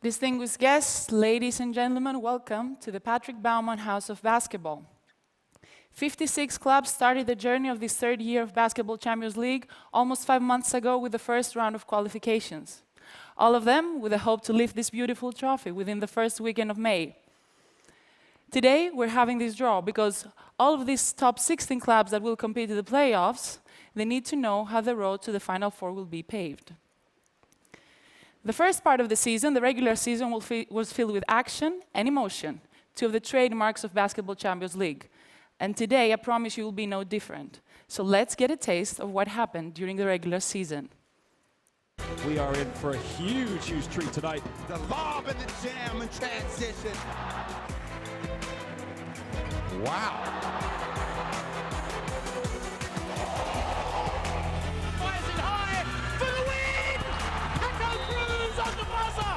Distinguished guests, ladies and gentlemen, welcome to the Patrick Baumann House of Basketball. 56 clubs started the journey of this third year of Basketball Champions League almost 5 months ago with the first round of qualifications. All of them with the hope to lift this beautiful trophy within the first weekend of May. Today, we're having this draw because all of these top 16 clubs that will compete in the playoffs, they need to know how the road to the Final Four will be paved. The first part of the season, the regular season, was filled with action and emotion, two of the trademarks of Basketball Champions League. And today, I promise you, will be no different. So let's get a taste of what happened during the regular season. We are in for a huge, huge treat tonight. The lob and the jam and transition. Wow. Fires it high for the win! Echo Cruz on the buzzer!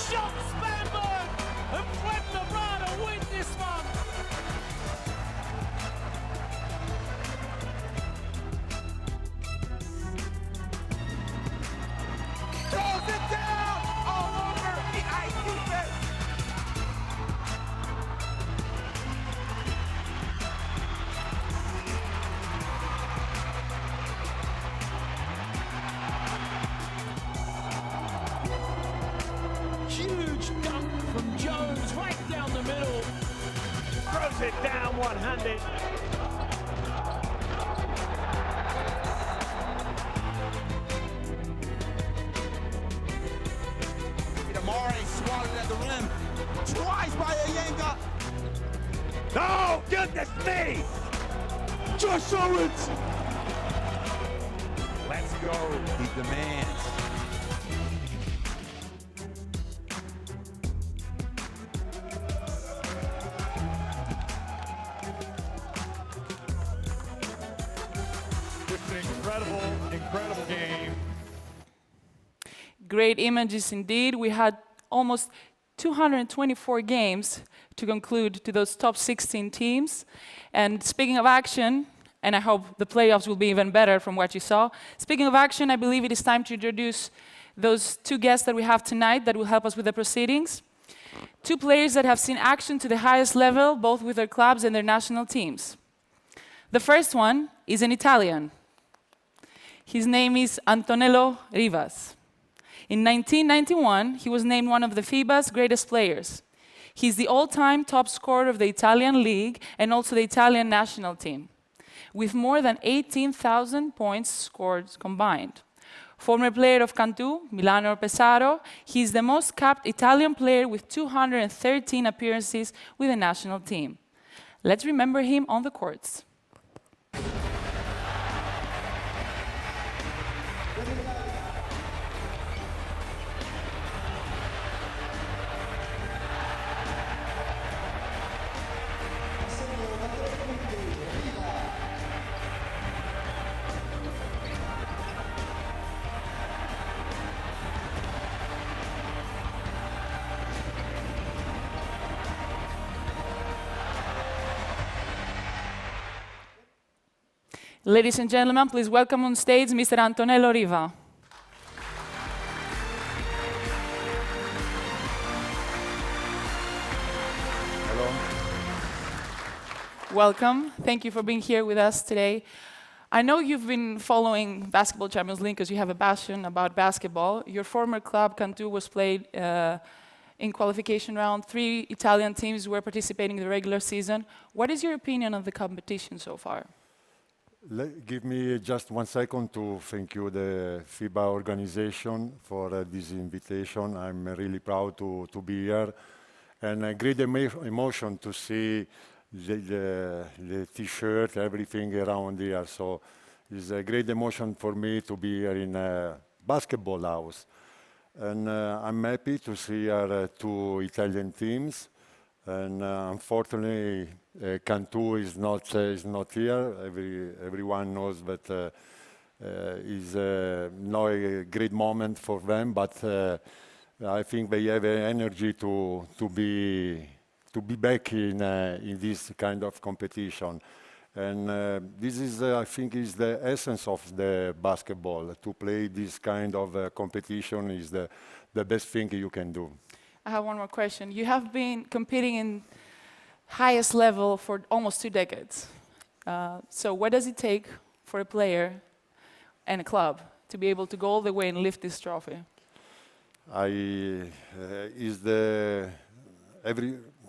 Shocks Bamberg and Puebla win this one! Throws it down all over the ice defense. Huge dunk from Jones right down the middle. Throws it down one-handed. Amare swatted at the rim. Twice by Ayenga. Oh, goodness me! Josh Owens. Let's go. He demands. Just an incredible game. Great images indeed. We had almost 224 games to conclude to those top 16 teams. And speaking of action, and I hope the playoffs will be even better from what you saw. Speaking of action, I believe it is time to introduce those two guests that we have tonight that will help us with the proceedings. Two players that have seen action to the highest level, both with their clubs and their national teams. The first one is an Italian. His name is Antonello Rivas. In 1991, he was named one of the FIBA's greatest players. He's the all-time top scorer of the Italian league and also the Italian national team, with more than 18,000 points scored combined. Former player of Cantù, Milano Pesaro, he's the most capped Italian player with 213 appearances with the national team. Let's remember him on the courts. Ladies and gentlemen, please welcome on stage Mr. Antonello Riva. Hello. Welcome. Thank you for being here with us today. I know you've been following Basketball Champions League because you have a passion about basketball. Your former club, Cantù, was played in qualification round. 3 Italian teams were participating in the regular season. What is your opinion of the competition so far? Give me just 1 second to thank you, the FIBA organization, for this invitation. I'm really proud to be here. And a great emotion to see the T-shirt, everything around here. So it's a great emotion for me to be here in a basketball house. And I'm happy to see here 2 Italian teams. And unfortunately, Cantù is not here. Everyone knows that it's not a great moment for them, but I think they have energy to be back in this kind of competition. And this is, I think, is the essence of the basketball. To play this kind of competition is the best thing you can do. I have one more question. You have been competing in highest level for almost 2 decades. So what does it take for a player and a club to be able to go all the way and lift this trophy? Is the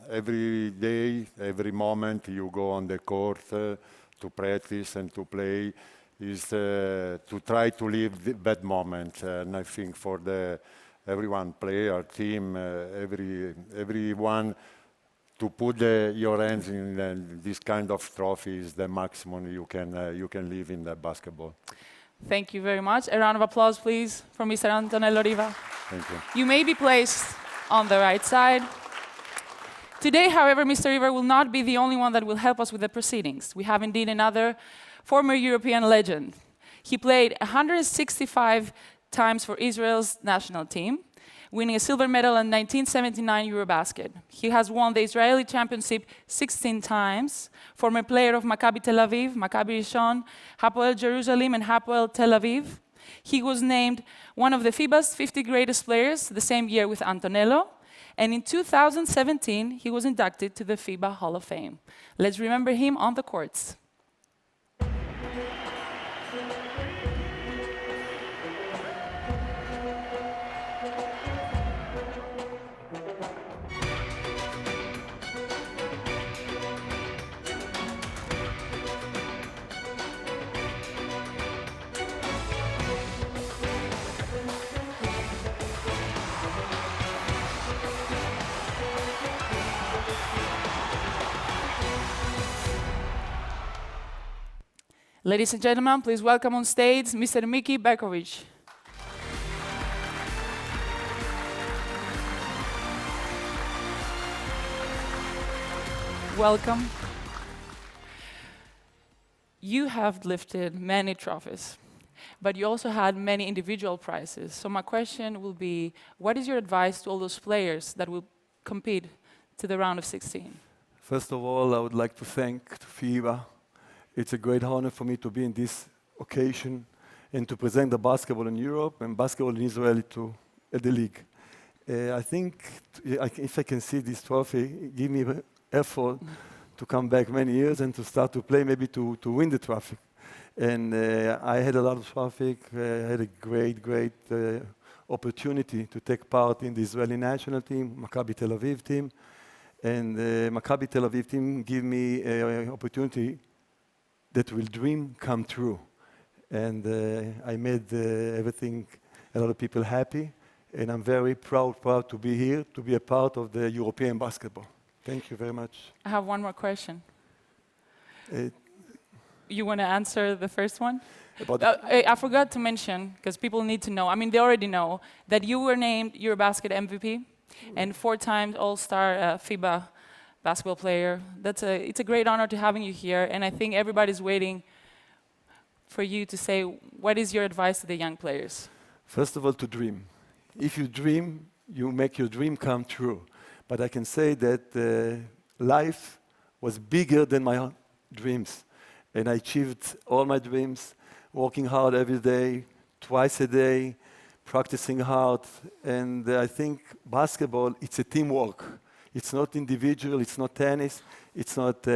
every day, every moment you go on the court to practice and to play is to try to live that moment. And I think for everyone, player, team, everyone, to put your hands in this kind of trophy is the maximum you can live in the basketball. Thank you very much. A round of applause, please, for Mr. Antonello Riva. Thank you. You may be placed on the right side. Today, however, Mr. Riva will not be the only one that will help us with the proceedings. We have indeed another former European legend. He played 165 times for Israel's national team, winning a silver medal in 1979 Eurobasket. He has won the Israeli championship 16 times, former player of Maccabi Tel Aviv, Maccabi Rishon, Hapoel Jerusalem, and Hapoel Tel Aviv. He was named one of the FIBA's 50 greatest players the same year with Antonello, and in 2017, he was inducted to the FIBA Hall of Fame. Let's remember him on the courts. Ladies and gentlemen, please welcome on stage Mr. Miki. Welcome. You have lifted many trophies, but you also had many individual prizes. So my question will be, what is your advice to all those players that will compete to the round of 16? First of all, I would like to thank FIBA. It's a great honor for me to be in this occasion and to present the basketball in Europe and basketball in Israel to the league. I think if I can see this trophy, give me effort to come back many years and to start to play, maybe to win the trophy. And I had a lot of traffic. I had a great opportunity to take part in the Israeli national team, Maccabi Tel Aviv team. And Maccabi Tel Aviv team gave me an opportunity that will dream come true. And I made everything, a lot of people happy. And I'm very proud to be here, to be a part of the European basketball. Thank you very much. I have one more question. You want to answer the first one? I forgot to mention, because people need to know, I mean, they already know, that you were named Eurobasket MVP and 4 times All-Star FIBA basketball player. It's a great honor to having you here, and I think everybody's waiting for you to say, what is your advice to the young players? First of all, to dream. If you dream, you make your dream come true. But I can say that life was bigger than my dreams. And I achieved all my dreams, working hard every day, twice a day, practicing hard. And I think basketball, it's a teamwork. It's not individual, it's not tennis, it's not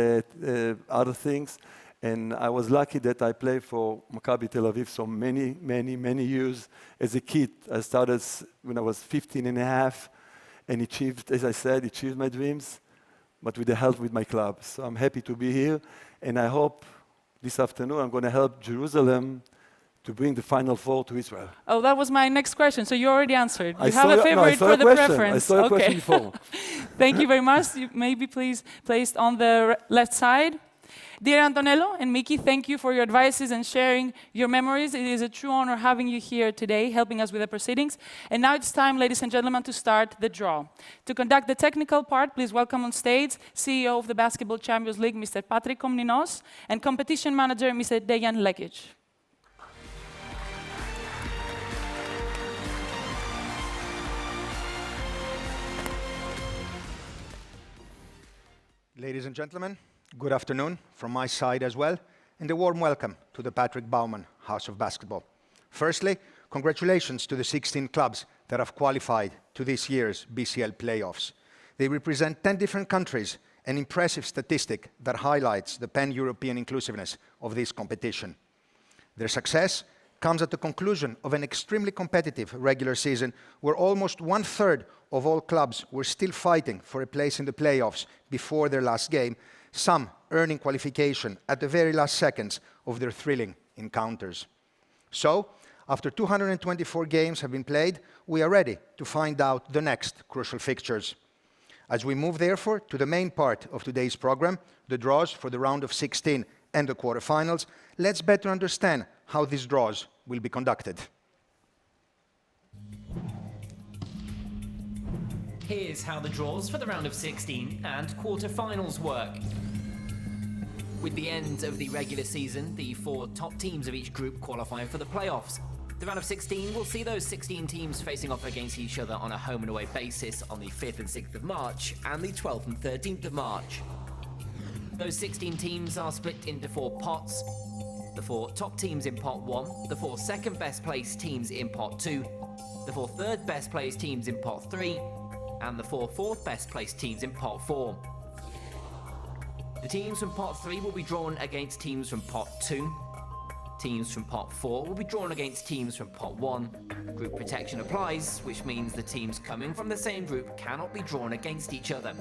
other things. And I was lucky that I played for Maccabi Tel Aviv so many years. As a kid, I started when I was 15 and a half and achieved, as I said, achieved my dreams, but with the help with my club. So I'm happy to be here, and I hope this afternoon I'm going to help Jerusalem to bring the Final Four to Israel. Oh, that was my next question, so you already answered. You have a favorite for the preference. I saw a question before. Thank you very much. You may be please placed on the left side. Dear Antonello and Miki, thank you for your advices and sharing your memories. It is a true honor having you here today, helping us with the proceedings. And now it's time, ladies and gentlemen, to start the draw. To conduct the technical part, please welcome on stage CEO of the Basketball Champions League, Mr. Patrick Komninos, and Competition Manager, Mr. Dejan Lekic. Ladies and gentlemen, Good afternoon from my side as well, and a warm welcome to the Patrick Baumann House of Basketball. Firstly, congratulations to the 16 clubs that have qualified to this year's BCL playoffs. They represent 10 different countries, an impressive statistic that highlights the pan-European inclusiveness of this competition. Their success comes at the conclusion of an extremely competitive regular season where almost 1/3 of all clubs were still fighting for a place in the playoffs before their last game, some earning qualification at the very last seconds of their thrilling encounters. So, after 224 games have been played, we are ready to find out the next crucial fixtures. As we move, therefore, to the main part of today's program, the draws for the round of 16 and the quarterfinals, let's better understand how these draws will be conducted. Here's how the draws for the round of 16 and quarterfinals work. With the end of the regular season, the 4 top teams of each group qualify for the playoffs. The round of 16 will see those 16 teams facing off against each other on a home and away basis on the 5th and 6th of March and the 12th and 13th of March. Those 16 teams are split into 4 pots. The 4 top teams in pot 1, the 4 second best placed teams in pot 2, the 4 third best placed teams in pot 3, and the 4 fourth best placed teams in pot 4. The teams from pot 3 will be drawn against teams from pot 2. Teams from pot 4 will be drawn against teams from pot 1. Group protection applies, which means the teams coming from the same group cannot be drawn against each other.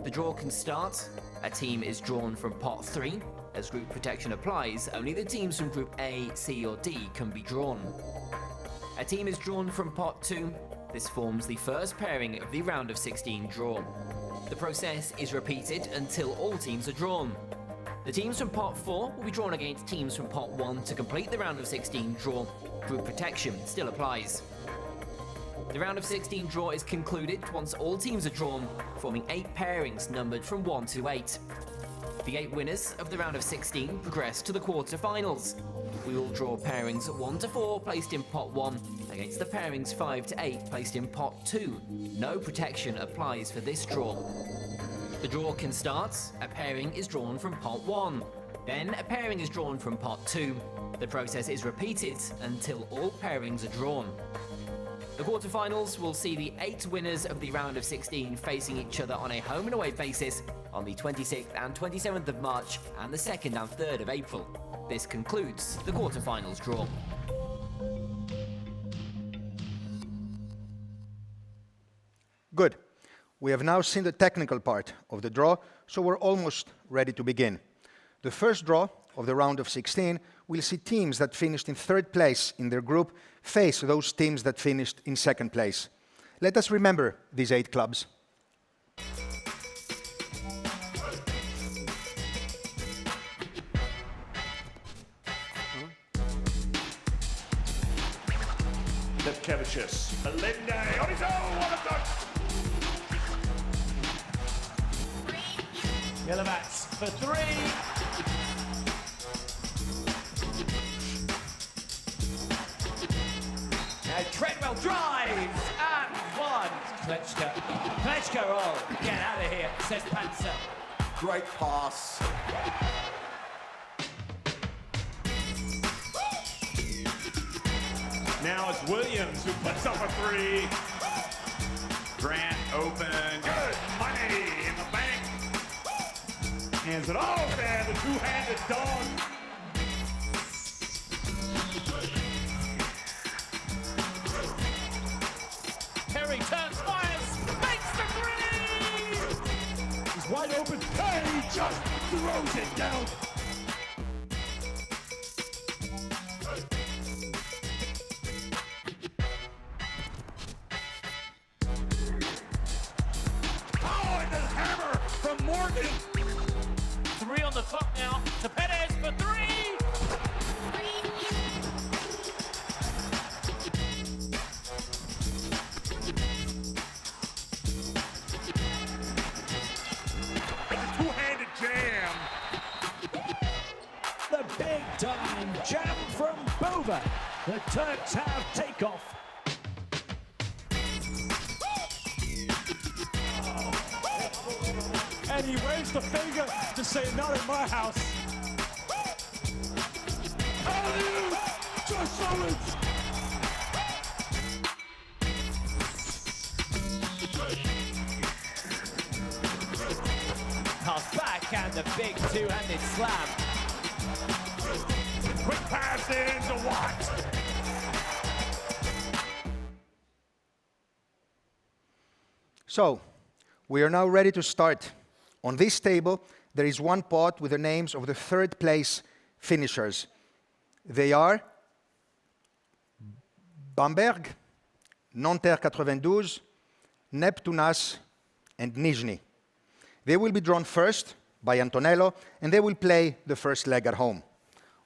The draw can start. A team is drawn from pot 3. As group protection applies, only the teams from group A, C or D can be drawn. A team is drawn from pot 2. This forms the first pairing of the round of 16 draw. The process is repeated until all teams are drawn. The teams from pot 4 will be drawn against teams from pot 1 to complete the round of 16 draw. Group protection still applies. The round of 16 draw is concluded once all teams are drawn, forming 8 pairings numbered from 1 to 8. The 8 winners of the round of 16 progress to the quarterfinals. We will draw pairings 1 to 4 placed in pot 1 against the pairings 5 to 8 placed in pot 2. No protection applies for this draw. The draw can start. A pairing is drawn from pot 1. Then a pairing is drawn from pot 2. The process is repeated until all pairings are drawn. The quarterfinals will see the 8 winners of the round of 16 facing each other on a home and away basis on the 26th and 27th of March and the 2nd and 3rd of April. This concludes the quarterfinals draw. Good. We have now seen the technical part of the draw, so we're almost ready to begin. The first draw of the round of 16 will see teams that finished in 3rd place in their group face those teams that finished in 2nd place. Let us remember these 8 clubs. Lefkevicius, Alinde on his own, what a dunk! Yelovats for 3. Now Treadwell drives and 1. Klečka, oh, get out of here, says Panzer. Great pass. Now it's Williams who puts up a 3. Grant open. Good money in the bank. Hands it off and the two-handed dog. Perry turns, fires, makes the 3! He's wide open. Perry just throws it down. Oh, and the hammer from Morgan. 3 on the clock now to Perez for 3! Two-handed jam. The big time jam from Bova. The Turks have takeoff. He waves the finger to say, not in my house. Alley-oop! Josh Owens! Pass back and the big two-handed slam. Quick pass in to Watt. So, we are now ready to start. On this table, there is one pot with the names of the third place finishers. They are Bamberg, Nanterre 92, Neptunas, and Nizhny. They will be drawn first by Antonello, and they will play the first leg at home.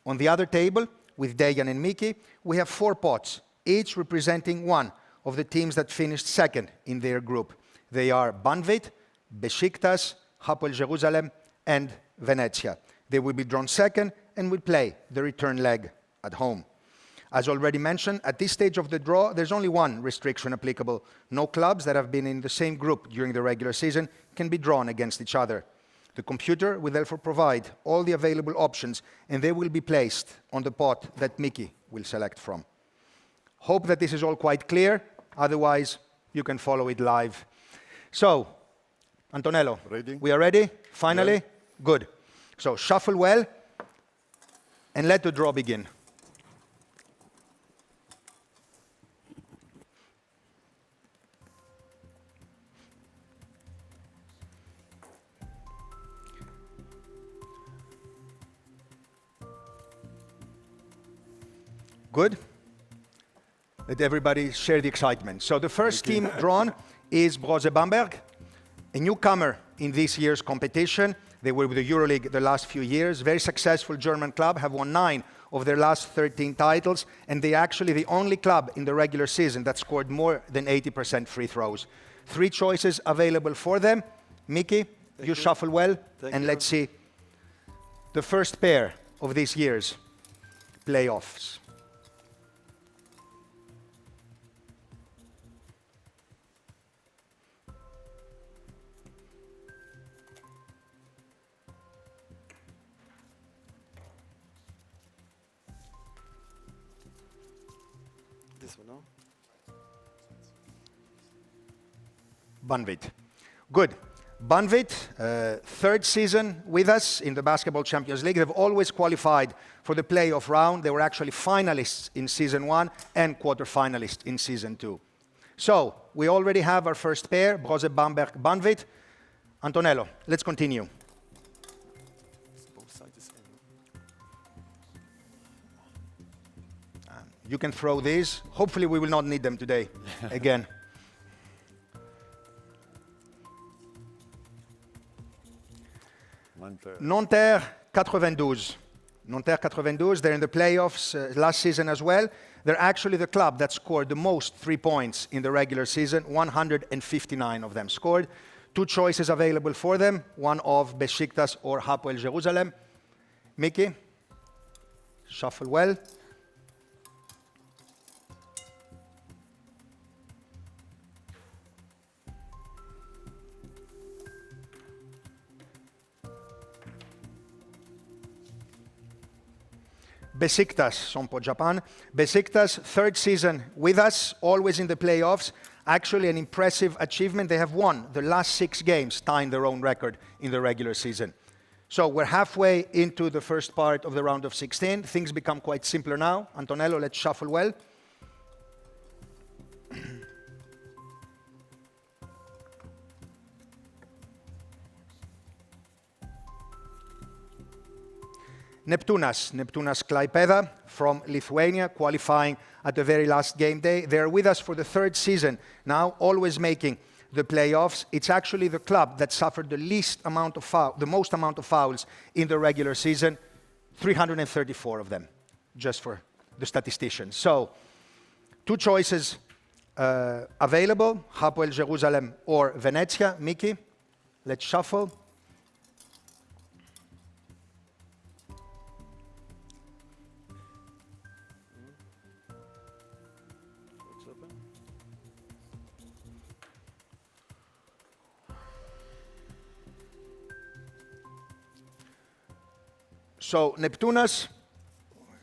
On the other table, with Dejan and Miki, we have 4 pots, each representing one of the teams that finished second in their group. They are Banvit, Besiktas, Hapoel Jerusalem, and Venezia. They will be drawn second and will play the return leg at home. As already mentioned, at this stage of the draw, there's only one restriction applicable. No clubs that have been in the same group during the regular season can be drawn against each other. The computer will therefore provide all the available options, and they will be placed on the pot that Miki will select from. Hope that this is all quite clear. Otherwise, you can follow it live. So, Antonello, ready? We are ready? Finally? Ready. Good. So, shuffle well, and let the draw begin. Good. Let everybody share the excitement. So the first team drawn is Brose Bamberg, a newcomer in this year's competition. They were with the EuroLeague the last few years. Very successful German club, have won 9 of their last 13 titles, and they're actually the only club in the regular season that scored more than 80% free throws. 3 choices available for them. Miki, you shuffle well, and let's see the first pair of this year's playoffs. This one, no? Banvit. Good. Banvit, third season with us in the Basketball Champions League. They've always qualified for the playoff round. They were actually finalists in Season 1 and quarterfinalists in Season 2. So, we already have our first pair, Brose Bamberg, Banvit. Antonello, let's continue. Both sides the same. You can throw these. Hopefully we will not need them today again. Nanterre 92. Nanterre 92, they're in the playoffs last season as well. They're actually the club that scored the most 3 points in the regular season. 159 of them scored. 2 choices available for them, one of Besiktas or Hapoel Jerusalem. Miki, shuffle well. Besiktas, Sompo Japan. Besiktas, third season with us, always in the playoffs. Actually an impressive achievement. They have won the last 6 games, tying their own record in the regular season. So we're halfway into the first part of the round of 16. Things become quite simpler now. Antonello, let's shuffle well. Neptunas Klaipėda from Lithuania, qualifying at the very last game day. They're with us for the 3rd season now, always making the playoffs. It's actually the club that suffered the most amount of fouls in the regular season, 334 of them, just for the statisticians. So, 2 choices available, Hapoel Jerusalem or Venezia. Miki, let's shuffle. So Neptunas,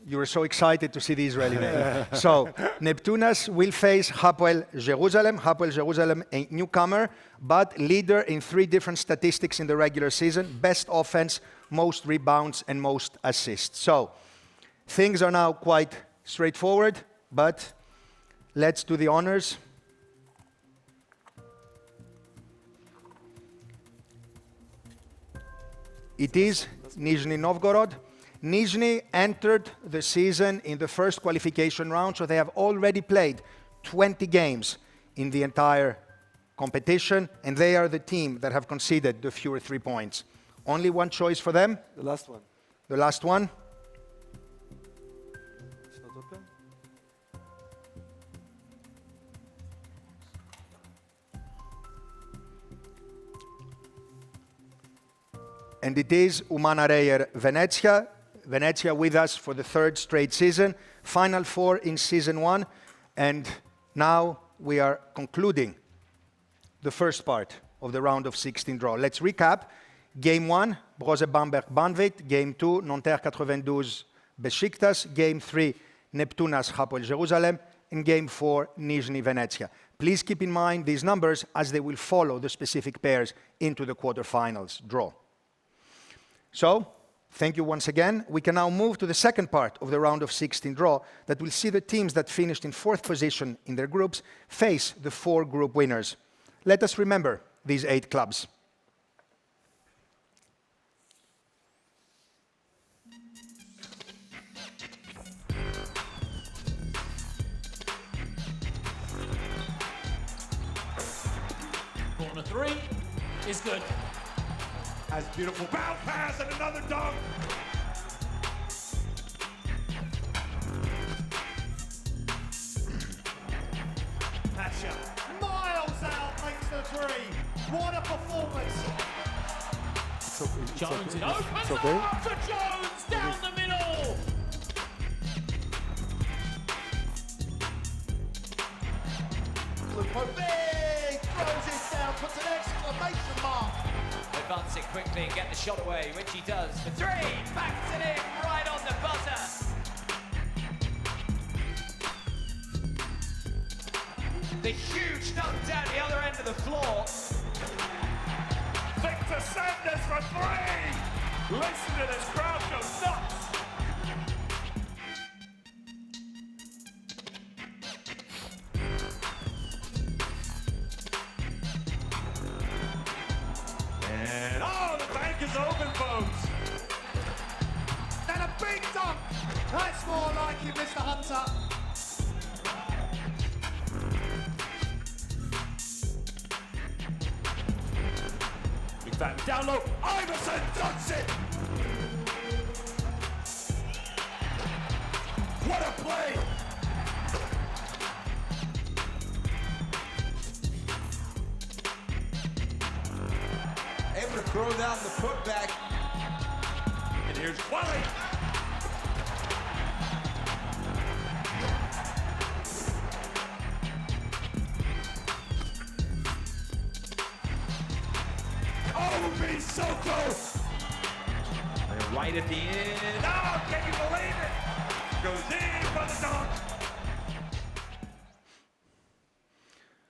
you were so excited to see the Israeli name. So Neptunas will face Hapoel Jerusalem. Hapoel Jerusalem, a newcomer, but leader in 3 different statistics in the regular season: best offense, most rebounds, and most assists. So things are now quite straightforward, but let's do the honors. It is Nizhny Novgorod. Nizhny entered the season in the first qualification round, so they have already played 20 games in the entire competition, and they are the team that have conceded the fewer 3 points. Only one choice for them. The last one. The last one. It's not open. And it is Umana Reyer Venezia. Venezia with us for the 3rd straight season. Final 4 in season 1. And now we are concluding the first part of the round of 16 draw. Let's recap. Game 1, Brose Bamberg Banvit. Game 2, Nanterre 92 Besiktas. Game 3, Neptunas Hapoel Jerusalem. And Game 4, Nizhny Venezia. Please keep in mind these numbers as they will follow the specific pairs into the quarterfinals draw. So, thank you once again. We can now move to the second part of the round of 16 draw that will see the teams that finished in 4th position in their groups face the 4 group winners. Let us remember these 8 clubs. Corner 3 is good. Has beautiful bounce pass and another dunk. That shot. Miles out makes the 3. What a performance. Jones, it It's opens okay. up to Jones down the middle. Big throws it down, puts an exclamation mark. Advance it quickly and get the shot away, which he does for 3. Backs it in right on the buzzer. The huge dunk down the other end of the floor. Victor Sanders for 3. Listen to this crowd go nuts. And oh, the bank is open, folks. And a big dunk. That's more like you, Mr. Hunter. Big fat down low. Iverson dunks it. What a play. Able to throw down the putback. And here's Wally. Oh, he's so close. And right at the end. Oh, can you believe it? Goes in for the dunk.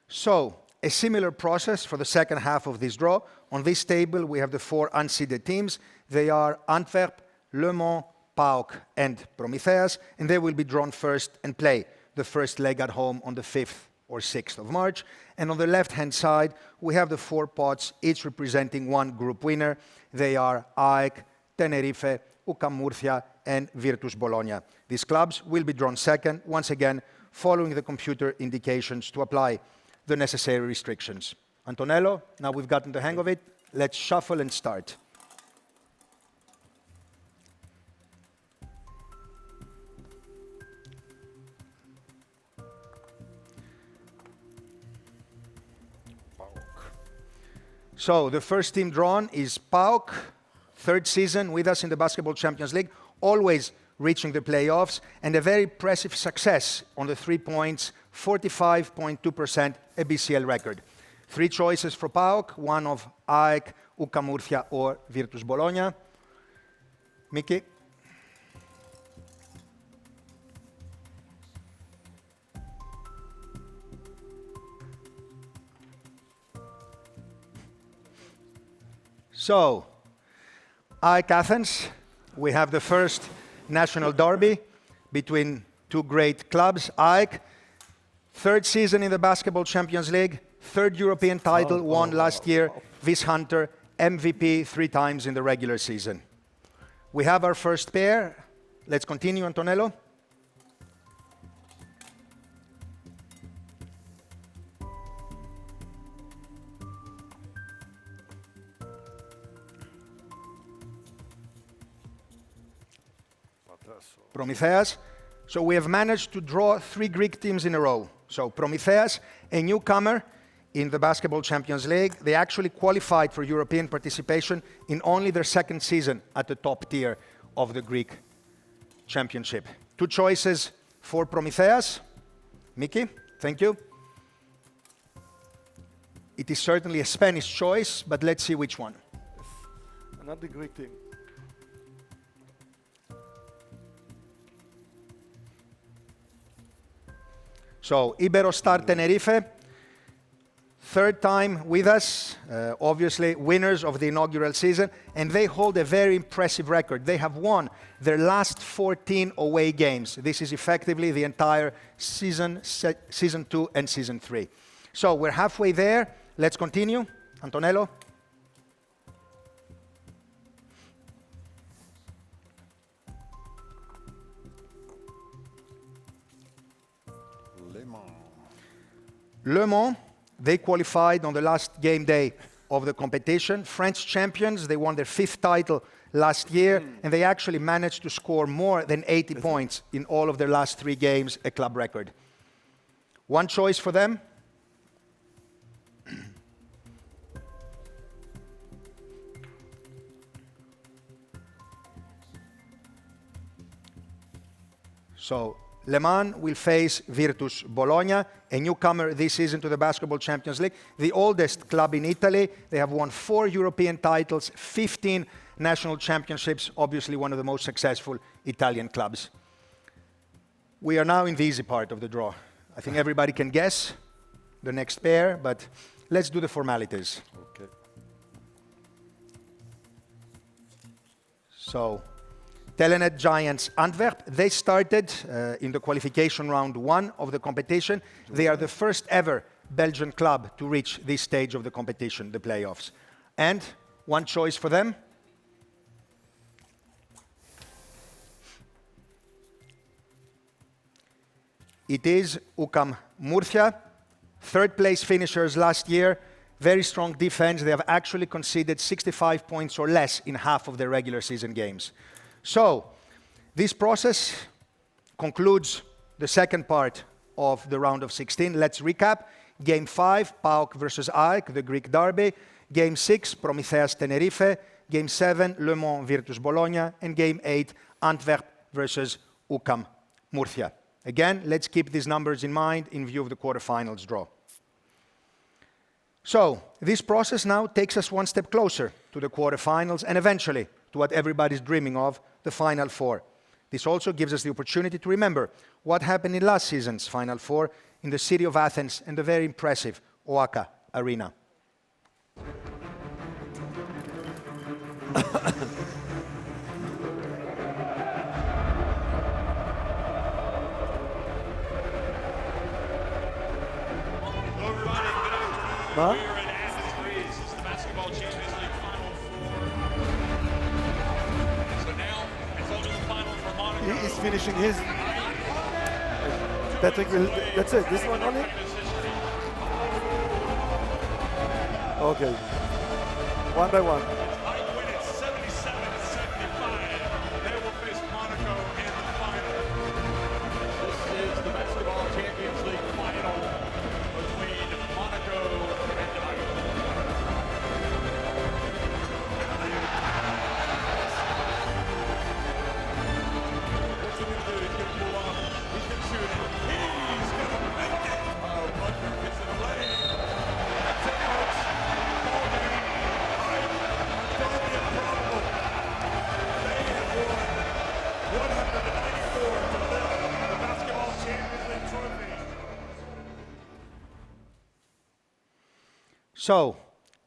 So, a similar process for the second half of this draw. On this table, we have the 4 unseeded teams. They are Antwerp, Le Mans, PAOK, and Prometheus, and they will be drawn first and play the first leg at home on the 5th or 6th of March. And on the left-hand side, we have the 4 pots, each representing one group winner. They are AEK, Tenerife, UCAM Murcia, and Virtus Bologna. These clubs will be drawn second, once again, following the computer indications to apply the necessary restrictions. Antonello, now we've gotten the hang of it, let's shuffle and start. So the first team drawn is PAOK, 3rd season with us in the Basketball Champions League, always reaching the playoffs, and a very impressive success on the 3 points, 45.2% a BCL record. 3 choices for PAOK, one of AEK, UCAM Murcia, or Virtus Bologna. Miki? So, AEK Athens, we have the first national derby between two great clubs. AEK, third season in the Basketball Champions League, third European title, won last year, Vice Hunter, MVP 3 times in the regular season. We have our first pair. Let's continue, Antonello. Prometheas. So we have managed to draw 3 Greek teams in a row. So Prometheas, a newcomer in the Basketball Champions League. They actually qualified for European participation in only their second season at the top tier of the Greek Championship. 2 choices for Prometheas. Miki, thank you. It is certainly a Spanish choice, but let's see which one. Another Greek team. So, Iberostar Tenerife, third time with us, obviously winners of the inaugural season, and they hold a very impressive record. They have won their last 14 away games. This is effectively the entire season 2 and season 3. So, we're halfway there. Let's continue. Antonello. Le Mans, they qualified on the last game day of the competition. French champions, they won their 5th title last year, and they actually managed to score more than 80 points in all of their last 3 games, a club record. One choice for them. So, Le Mans will face Virtus Bologna, a newcomer this season to the Basketball Champions League, the oldest club in Italy. They have won 4 European titles, 15 national championships, obviously one of the most successful Italian clubs. We are now in the easy part of the draw. I think everybody can guess the next pair, but let's do the formalities. Okay. So, Telenet Giants Antwerp, they started in the qualification round 1 of the competition. They are the first ever Belgian club to reach this stage of the competition, the playoffs. And one choice for them. It is UCAM Murcia, third place finishers last year. Very strong defense. They have actually conceded 65 points or less in half of their regular season games. So, this process concludes the second part of the round of 16. Let's recap. Game 5, PAOK versus AEK, the Greek derby. Game 6, Prometheas Tenerife. Game 7, Le Mans Virtus Bologna. And Game 8, Antwerp versus UCAM Murcia. Again, let's keep these numbers in mind in view of the quarterfinals draw. So, this process now takes us one step closer to the quarterfinals and eventually to what everybody's dreaming of, the Final Four. This also gives us the opportunity to remember what happened in last season's Final Four in the city of Athens and the very impressive OAKA Arena. Huh? We're at Athens, Greece. This is the Basketball Champions League Final Four. So now it's over the final for Monaco. He is finishing his. Patrick will. That's it. This one only. Okay. One by one. I win it 77-75. They will face Monaco in the final. This is the Basketball Champions League final between Monaco and AEK. What's he going to do? He's going to pull off. He's going to shoot it. He's going to make it. Butler gets in the lane. That's it, folks. Ball game. Totally improbable. They have won 194 to lift the Basketball Champions League trophy. So,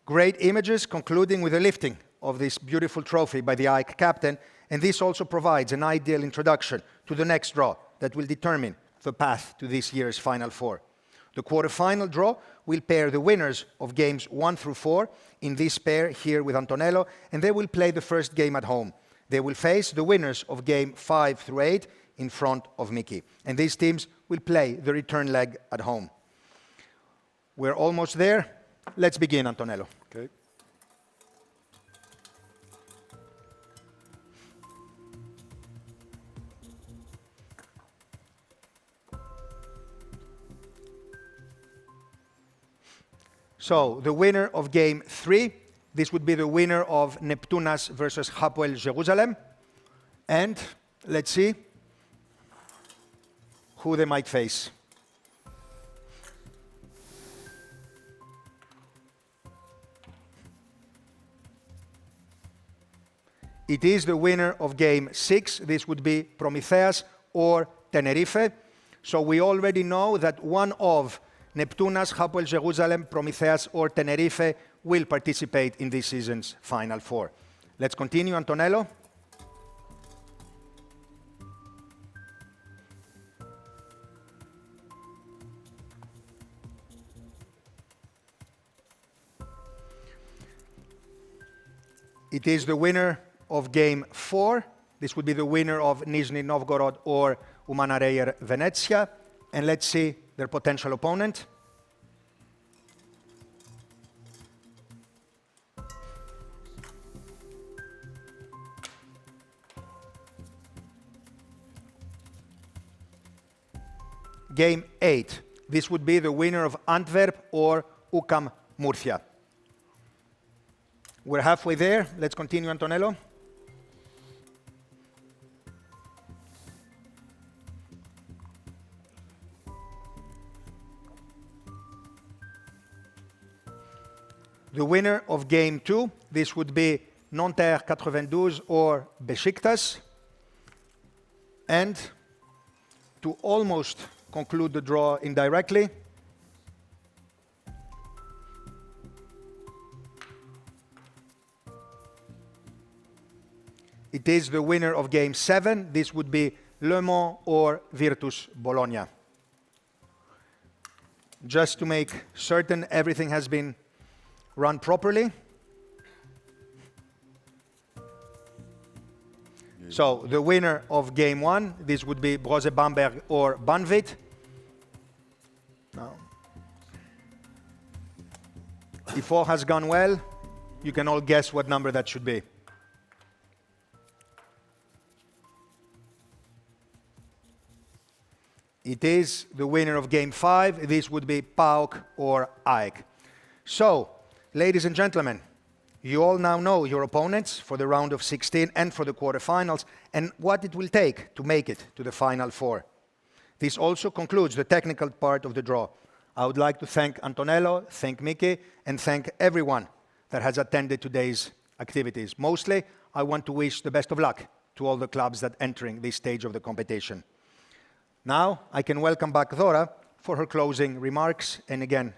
Great images concluding with the lifting of this beautiful trophy by the AEK captain, and this also provides an ideal introduction to the next draw that will determine the path to this year's Final Four. The quarterfinal draw will pair the winners of games 1 through 4 in this pair here with Antonello, and they will play the first game at home. They will face the winners of game 5 through 8 in front of Miki, and these teams will play the return leg at home. We're almost there. Let's begin, Antonello. Okay. So, the winner of game 3, this would be the winner of Neptunas versus Hapoel Jerusalem. And let's see who they might face. It is the winner of game 6. This would be Prometheas or Tenerife. So we already know that one of Neptunas, Hapoel Jerusalem, Prometheas or Tenerife will participate in this season's Final Four. Let's continue, Antonello. It is the winner of game 4. This would be the winner of Nizhny Novgorod or Umana Reyer Venezia. And let's see their potential opponent. Game 8. This would be the winner of Antwerp or UCAM Murcia. We're halfway there. Let's continue, Antonello. The winner of game 2, this would be Nanterre 92 or Besiktas. And to almost conclude the draw indirectly, it is the winner of game 7. This would be Le Mans or Virtus Bologna. Just to make certain everything has been run properly. So the winner of game 1, this would be Brose Bamberg or Banvit. Now, if all has gone well, you can all guess what number that should be. It is the winner of game 5. This would be PAOK or AEK. So, ladies and gentlemen, you all now know your opponents for the round of 16 and for the quarterfinals and what it will take to make it to the Final Four. This also concludes the technical part of the draw. I would like to thank Antonello, thank Miki, and thank everyone that has attended today's activities. Mostly, I want to wish the best of luck to all the clubs that are entering this stage of the competition. Now, I can welcome back Dora for her closing remarks, and again,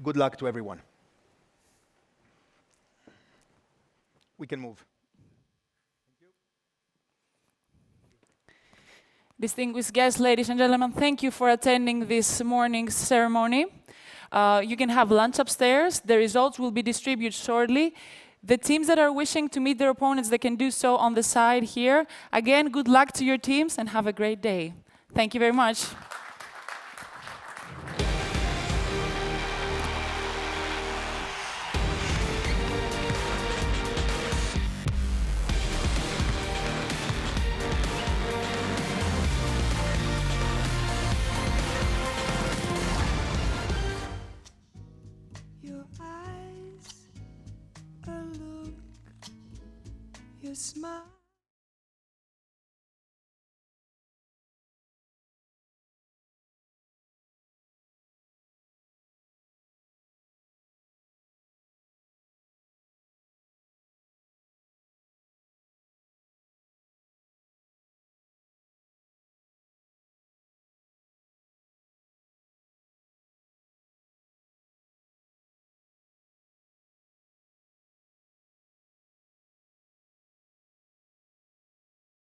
good luck to everyone. We can move. Distinguished guests, ladies and gentlemen, thank you for attending this morning's ceremony. You can have lunch upstairs. The results will be distributed shortly. The teams that are wishing to meet their opponents, they can do so on the side here. Again, good luck to your teams and have a great day. Thank you very much. Your eyes, a look, your smile.